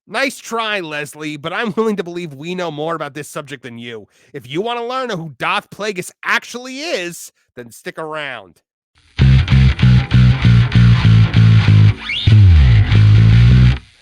Nice try, Leslye, but I'm willing to believe we know more about this subject than you. If you want to learn who Darth Plagueis actually is, then stick around.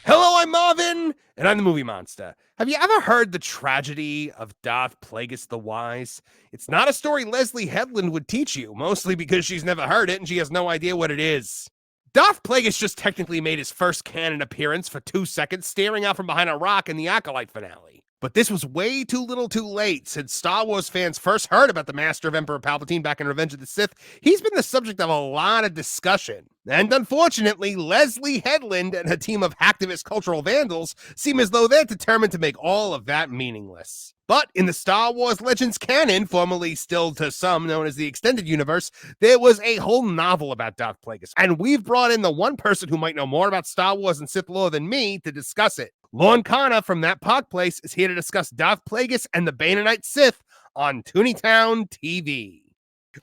Hello, I'm Marvin, and I'm the Movie Monster. Have you ever heard the tragedy of Darth Plagueis the Wise? It's not a story Leslye Headland would teach you, mostly because she's never heard it and she has no idea what it is. Darth Plagueis just technically made his first canon appearance for 2 seconds, staring out from behind a rock in the Acolyte finale. But this was way too little too late. Since Star Wars fans first heard about the Master of Emperor Palpatine back in Revenge of the Sith, he's been the subject of a lot of discussion. And unfortunately, Leslye Headland and her team of hacktivist cultural vandals seem as though they're determined to make all of that meaningless. But in the Star Wars Legends canon, formerly still to some known as the Extended Universe, there was a whole novel about Darth Plagueis, and we've brought in the one person who might know more about Star Wars and Sith lore than me to discuss it. Lorn Connor from That Park Place is here to discuss Darth Plagueis and the Banite Sith on Tooneytown TV.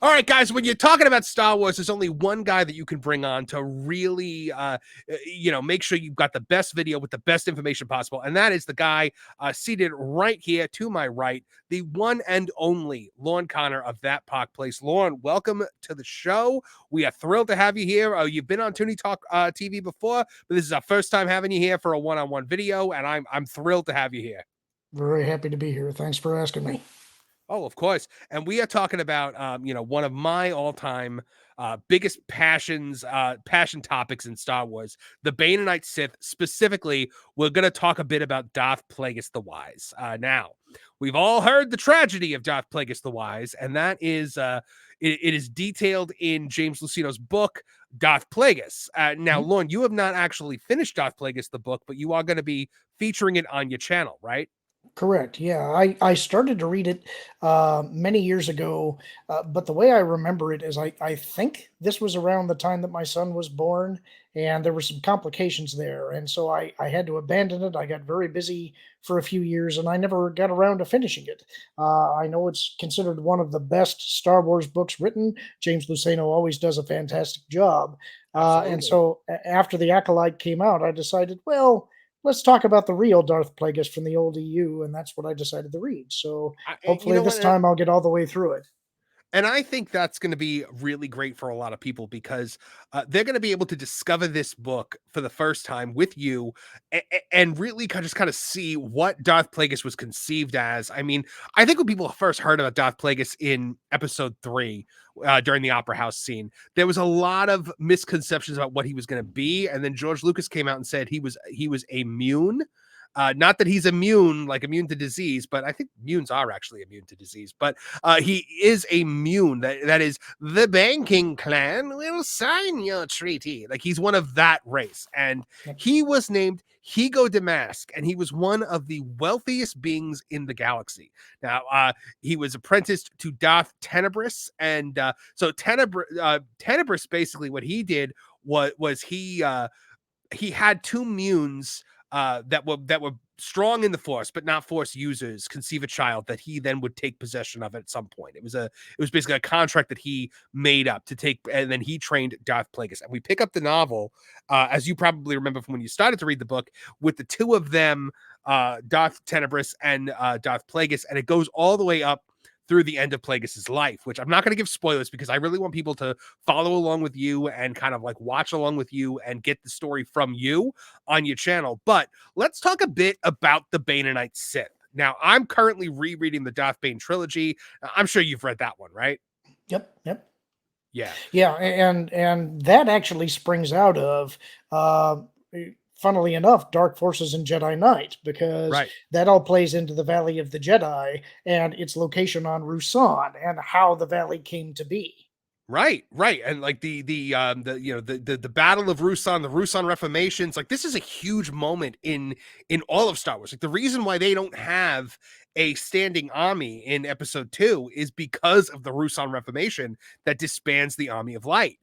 All right, guys, when you're talking about Star Wars, there's only one guy that you can bring on to really, make sure you've got the best video with the best information possible. And that is the guy seated right here to my right, the one and only Lorn Connor of That Park Place. Lorn, welcome to the show. We are thrilled to have you here. You've been on Tooney Talk TV before, but this is our first time having you here for a one-on-one video, and I'm thrilled to have you here. Very happy to be here. Thanks for asking me. Oh, of course. And we are talking about, one of my all-time biggest passion topics in Star Wars, the Banite Sith. Specifically, we're going to talk a bit about Darth Plagueis the Wise. Now, we've all heard the tragedy of Darth Plagueis the Wise, and that is, it is detailed in James Luceno's book, Darth Plagueis. Now, Lorn, you have not actually finished Darth Plagueis the book, but you are going to be featuring it on your channel, right? Correct. Yeah, I started to read it many years ago, but the way I remember it is I think this was around the time that my son was born, and there were some complications there, and so I had to abandon it. I got very busy for a few years, and I never got around to finishing it. I know it's considered one of the best Star Wars books written. James Luceno always does a fantastic job, and so after the Acolyte came out, I decided, well, let's talk about the real Darth Plagueis from the old EU, and that's what I decided to read. So You hopefully know this what? time I'll get all the way through it. And I think that's going to be really great for a lot of people because they're going to be able to discover this book for the first time with you and really kind of see what Darth Plagueis was conceived as. I mean, I think when people first heard about Darth Plagueis in episode 3 during the Opera House scene, there was a lot of misconceptions about what he was going to be. And then George Lucas came out and said he was immune. Not that he's immune to disease, but I think munes are actually immune to disease. But he is immune. That is, the banking clan will sign your treaty. Like, he's one of that race, and he was named Higo Damask, and he was one of the wealthiest beings in the galaxy. Now, he was apprenticed to Darth Tenebris, and so Tenebris basically what he did was he had 2 munes that were strong in the Force, but not Force users, conceive a child that he then would take possession of at some point. It was basically a contract that he made up to take, and then he trained Darth Plagueis. And we pick up the novel, as you probably remember from when you started to read the book, with the 2 of them, Darth Tenebris and Darth Plagueis, and it goes all the way up through the end of Plagueis's life, which I'm not going to give spoilers because I really want people to follow along with you and kind of like watch along with you and get the story from you on your channel. But let's talk a bit about the Banite Sith. Now, I'm currently rereading the Darth Bane trilogy. I'm sure you've read that one, right? Yep. Yeah. Yeah, and that actually springs out of funnily enough, Dark Forces and Jedi Knight, because that all plays into the Valley of the Jedi and its location on Ruusan and how the valley came to be. Right. And like the Battle of Ruusan, the Ruusan Reformations, like this is a huge moment in all of Star Wars. Like the reason why they don't have a standing army in episode 2 is because of the Ruusan Reformation that disbands the Army of Light.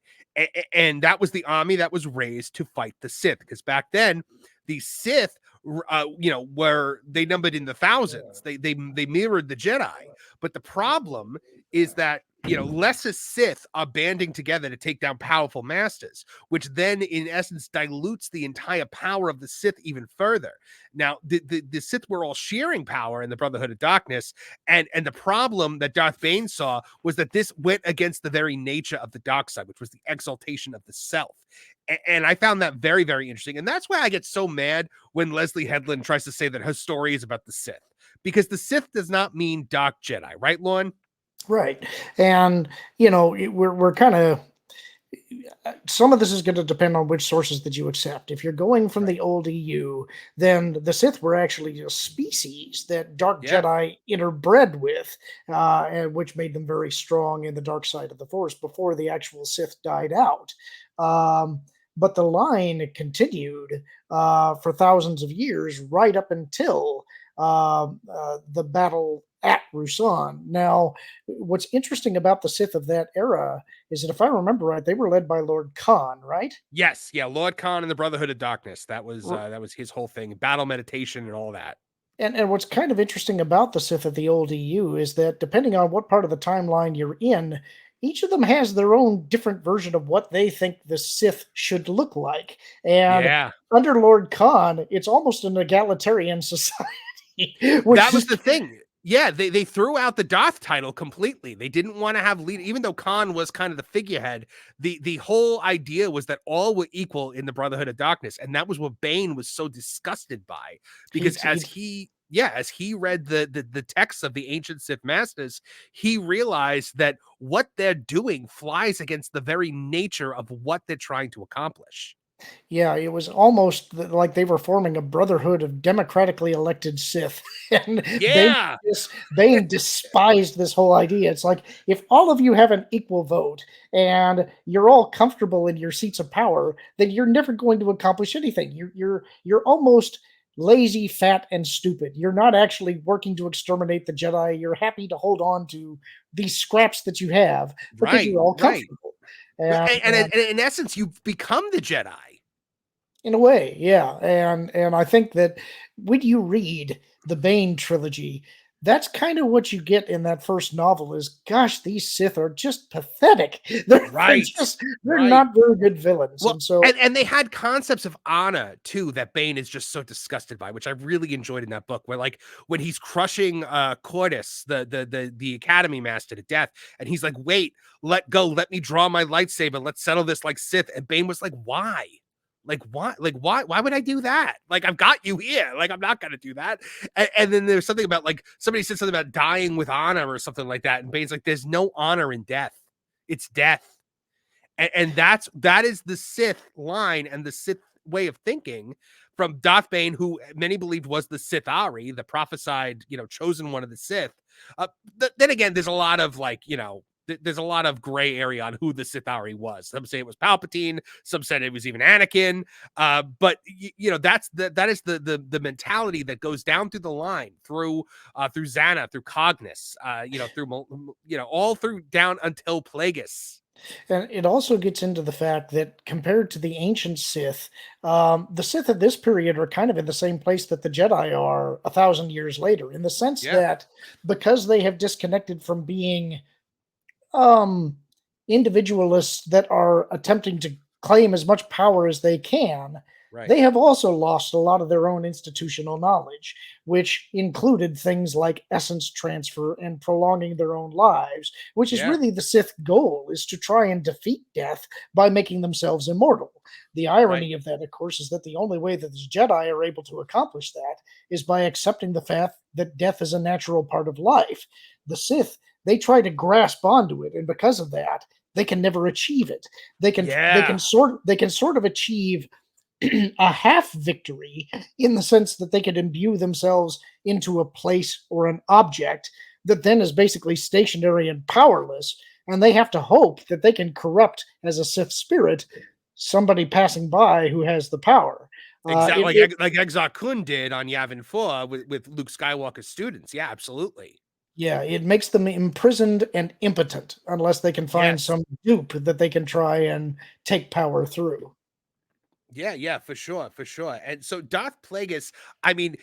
And that was the army that was raised to fight the Sith, because back then the Sith were, they numbered in the thousands. They mirrored the Jedi. But the problem is that lesser Sith are banding together to take down powerful masters, which then in essence dilutes the entire power of the Sith even further. Now, the Sith were all sharing power in the Brotherhood of Darkness, and the problem that Darth Bane saw was that this went against the very nature of the dark side, which was the exaltation of the self. And I found that very, very interesting. And that's why I get so mad when Leslye Headland tries to say that her story is about the Sith, because the Sith does not mean dark Jedi, right, Lorn? Right. And, we're kind of, some of this is going to depend on which sources that you accept. If you're going from Right. the old EU, then the Sith were actually a species that dark Yeah. Jedi interbred with, and which made them very strong in the dark side of the Force before the actual Sith died out. But the line continued for thousands of years, right up until the battle at Rusan. Now, what's interesting about the Sith of that era is that if I remember right, they were led by Lord Khan, right? Yes, yeah, Lord Khan and the Brotherhood of Darkness. That was his whole thing, battle meditation and all that. And what's kind of interesting about the Sith of the old EU is that depending on what part of the timeline you're in, each of them has their own different version of what they think the Sith should look like. And Yeah. under Lord Khan, it's almost an egalitarian society, That which was is the thing. Yeah, they threw out the Darth title completely. They didn't want to have lead, even though Khan was kind of the figurehead. The whole idea was that all were equal in the Brotherhood of Darkness, and that was what Bane was so disgusted by, because he as he read the texts of the ancient Sith masters, he realized that what they're doing flies against the very nature of what they're trying to accomplish. Yeah, it was almost like they were forming a brotherhood of democratically elected Sith, and Yeah, Bane despised this whole idea. It's like if all of you have an equal vote and you're all comfortable in your seats of power, then you're never going to accomplish anything. You're almost lazy, fat, and stupid. You're not actually working to exterminate the Jedi. You're happy to hold on to these scraps that you have because right, you're all right. comfortable. And, And in essence, you've become the Jedi. In a way, yeah, and I think that when you read the Bane trilogy, that's kind of what you get in that first novel is, gosh, these Sith are just pathetic. Right, They're right. not very good villains, Well, and so and they had concepts of honor too that Bane is just so disgusted by, which I really enjoyed in that book. Where like when he's crushing Cordis, the Academy Master, to death, and he's like, "Wait, let go, let me draw my lightsaber, let's settle this like Sith." And Bane was like, "Why? Like why? Like why would I do that? Like I've got you here. Like I'm not gonna do that." And then there's something about like somebody said something about dying with honor or something like that, and Bane's like, "There's no honor in death. It's death." And that is the Sith line and the Sith way of thinking from Darth Bane, who many believed was the Sith Ari, the prophesied, chosen one of the Sith. Then again, there's a lot of there's a lot of gray area on who the Sith Ari was. Some say it was Palpatine, some said it was even Anakin. But that is the mentality that goes down through the line, through Xana, through Cognis, all through down until Plagueis. and it also gets into the fact that compared to the ancient Sith, the Sith at this period are kind of in the same place that the Jedi are 1,000 years later, in the sense Yeah, that because they have disconnected from being um, individualists that are attempting to claim as much power as they can, right. they have also lost a lot of their own institutional knowledge, which included things like essence transfer and prolonging their own lives, which is Yeah, really the Sith goal, is to try and defeat death by making themselves immortal. The right. irony of that, of course, is that the only way that the Jedi are able to accomplish that is by accepting the fact that death is a natural part of life. The Sith, they try to grasp onto it, and because of that, they can never achieve it. Yeah, They can sort of achieve a half victory in the sense that they could imbue themselves into a place or an object that then is basically stationary and powerless, and they have to hope that they can corrupt as a Sith spirit somebody passing by who has the power. exactly. It Like Exar Kun did on Yavin 4 with Luke Skywalker's students. Yeah, absolutely. Yeah, it makes them imprisoned and impotent unless they can find Yes. some dupe that they can try and take power through. Yeah, yeah, for sure, for sure. And so Darth Plagueis, I mean,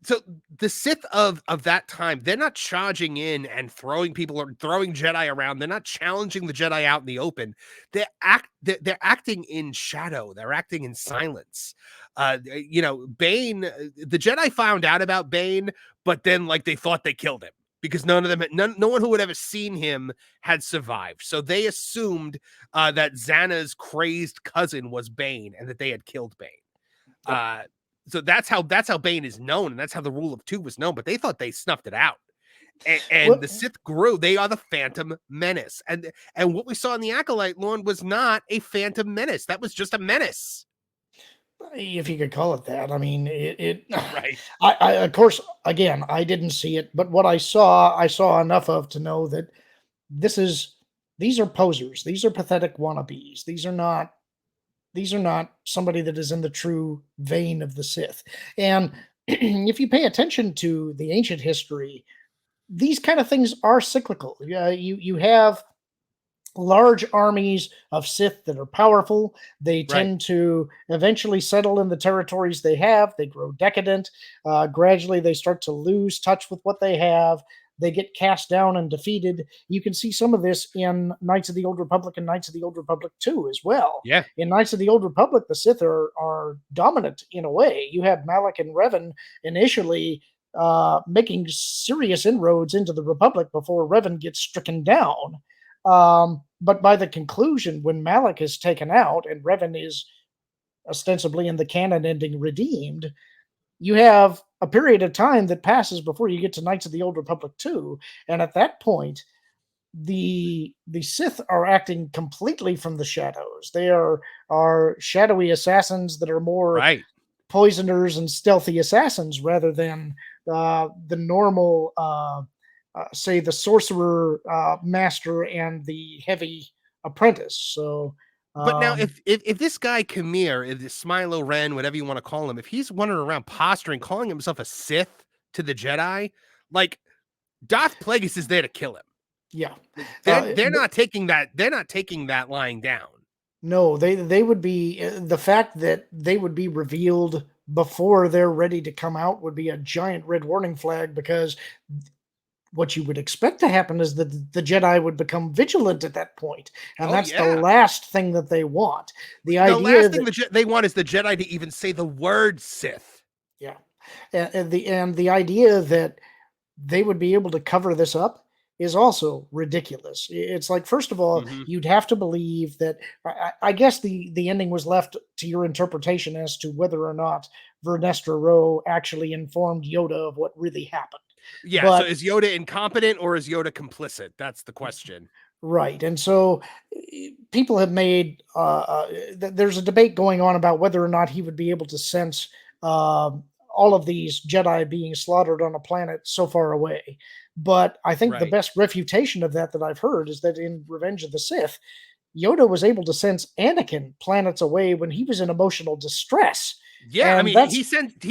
so the Sith of that time, they're not charging in and throwing people or throwing Jedi around. They're not challenging the Jedi out in the open. They're acting in shadow. They're acting in silence. Bane, the Jedi found out about Bane, but then like they thought they killed him because no one who had ever seen him had survived. So they assumed that Xana's crazed cousin was Bane and that they had killed Bane. Yep. So that's how Bane is known, and that's how the Rule of Two was known. But they thought they snuffed it out, and the Well, Sith grew. They are the Phantom Menace, and what we saw in the Acolyte, Lorn, was not a Phantom Menace. That was just a menace, if you could call it that. I mean, right? of course, again, I didn't see it, but what I saw enough of to know that this is these are posers. These are pathetic wannabes. These are not somebody that is in the true vein of the Sith. And if you pay attention to the ancient history, these kind of things are cyclical. You have large armies of Sith that are powerful. They Right. tend to eventually settle in the territories they have. They grow decadent. Gradually, they start to lose touch with what they have. They get cast down and defeated. You can see some of this in Knights of the Old Republic and Knights of the Old Republic 2 as well. Yeah. In Knights of the Old Republic, the Sith are dominant in a way. You have Malak and Revan initially making serious inroads into the Republic before Revan gets stricken down. But by the conclusion, when Malak is taken out and Revan is ostensibly in the canon ending redeemed, you have a period of time that passes before you get to Knights of the Old Republic 2. And at that point, the Sith are acting completely from the shadows. They are shadowy assassins that are more Right. poisoners and stealthy assassins rather than the normal say the sorcerer master and the heavy apprentice. So, But now, um, if this guy Qimir, if this Smilo Ren, whatever you want to call him, if he's wandering around posturing, calling himself a Sith to the Jedi, like Darth Plagueis is there to kill him. yeah, Like, they're but not taking that. They're not taking that lying down. no, they would be the fact that they would be revealed before they're ready to come out would be a giant red warning flag because what you would expect to happen is that the Jedi would become vigilant at that point, and Oh that's the yeah. last thing that they want. The The idea last thing that they want is the Jedi to even say the word Sith. yeah, and the idea that they would be able to cover this up is also ridiculous. It's like, first of all, Hmm. you'd have to believe that. I guess the ending was left to your interpretation as to whether or not Vernestra Rowe actually informed Yoda of what really happened. Yeah. So But is Yoda incompetent or is Yoda complicit? That's the question. right, and so people have made. There's a debate going on about whether or not he would be able to sense all of these Jedi being slaughtered on a planet so far away. But I think the Right. best refutation of that I've heard is that in Revenge of the Sith, Yoda was able to sense Anakin planets away when he was in emotional distress, Yeah, I and mean, that's he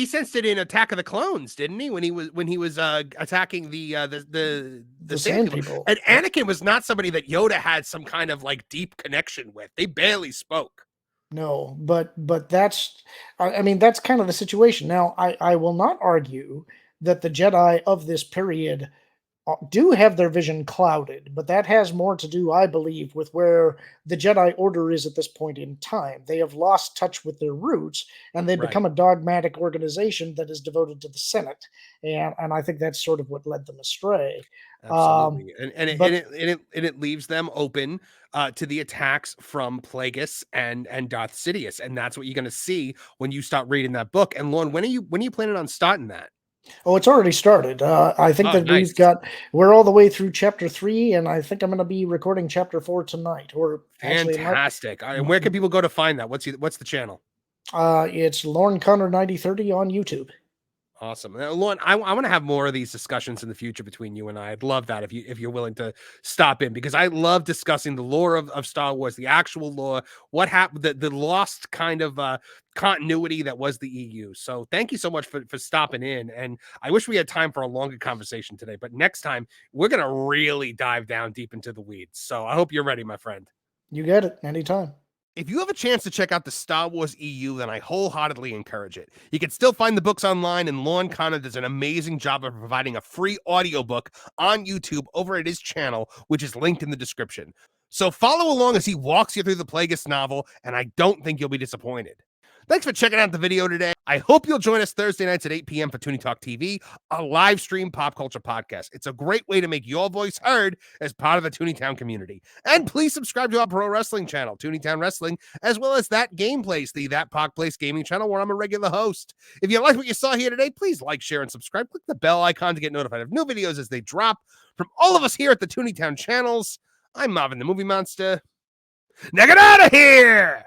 sensed it in Attack of the Clones, didn't he? When he was attacking the the Sand Sand People, People. and Yep. Anakin was not somebody that Yoda had some kind of like deep connection with. They barely spoke. No, but that's I mean that's kind of the situation. Now I will not argue that the Jedi of this period do have their vision clouded, but that has more to do, I believe, with where the Jedi Order is at this point in time. They have lost touch with their roots, and they Right. become a dogmatic organization that is devoted to the Senate, and I think that's sort of what led them astray. Um, Absolutely, and but it leaves them open to the attacks from Plagueis and Darth Sidious, and that's what you're going to see when you start reading that book. And Lauren, when are you planning on starting that? oh, it's already started. I think Oh, that nice, we're all the way through chapter 3, and I think I'm going to be recording chapter 4 tonight, or actually, fantastic. And where can people go to find that? What's the channel? it's Lorn Connor 9030 on YouTube. Awesome. Lauren, I want to have more of these discussions in the future between you and I. I'd love that if you're willing to stop in because I love discussing the lore of Star Wars, the actual lore, what happened, the lost kind of continuity that was the EU. So thank you so much for stopping in. And I wish we had time for a longer conversation today, but next time we're gonna really dive down deep into the weeds. So I hope you're ready, my friend. You get it anytime. If you have a chance to check out the Star Wars EU, then I wholeheartedly encourage it. You can still find the books online, and Lorn Connor does an amazing job of providing a free audiobook on YouTube over at his channel, which is linked in the description. So follow along as he walks you through the Plagueis novel, and I don't think you'll be disappointed. Thanks for checking out the video today. I hope you'll join us Thursday nights at 8 p.m. for Tooney Talk TV, a live stream pop culture podcast. It's a great way to make your voice heard as part of the Tooneytown community. And please subscribe to our pro wrestling channel, Tooneytown Wrestling, as well as That Game Place, the That Park Place gaming channel where I'm a regular host. If you like what you saw here today, please like, share, and subscribe. Click the bell icon to get notified of new videos as they drop. From all of us here at the Tooneytown channels, I'm Marvin the Movie Monster. Now get out of here!